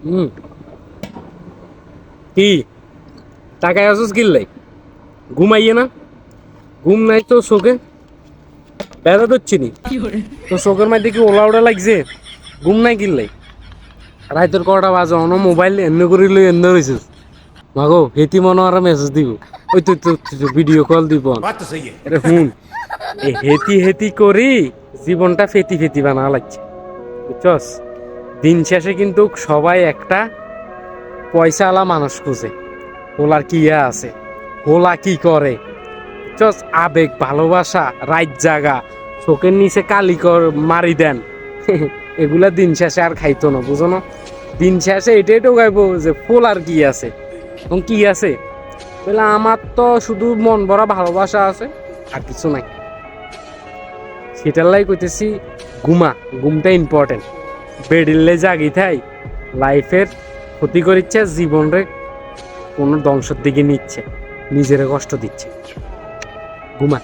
হুম। কি টাকায় আসুস কিনলাই ঘুমাইয়ে না? ঘুম নাই তো চোখে ব্যথা ধরছি নি? তো চোখের মধ্যে কি ওলা ওড়া লাগছে? ঘুম নাই কিনলাই? রাইতের কটা বাজে অন মোবাইল এমনি করে লই এমনি রয়েছিস? মাগো হেতি মনে আর মেসেজ দিব। ওই তো ভিডিও কল দিব। बात तो सही है। আরে হুন, এ হেতি হেতি করি জীবনটা ফেতি ফেতি বানা লাগছে, বুঝছস? দিন শেষে কিন্তু সবাই একটা পয়সাওয়ালা মানুষ খুঁজে। হোলার কি আছে, হোলা কি করে, বুঝছস? আবেগ ভালোবাসা রাইত জাগা চোখের নিচে কালি কর মারি দেন। এগুলা দিন শেষে আর খাইতো না, বুঝো না? দিন শেষে এটাই টোকাইবো যে ফুল আর কি আছে এবং কি আছে বলে আমার তো শুধু মন ভরা ভালোবাসা আছে আর কিছু নাই। সেটার লাই কইতেছি ঘুমা, ঘুমটা ইম্পর্টেন্ট। বেডিলে জাগি থাই লাইফের ক্ষতি করিচ্ছে, জীবনরে কোনো ধ্বংসের দিকে নিচ্ছে, নিজের কষ্ট দিচ্ছে। ঘুমা।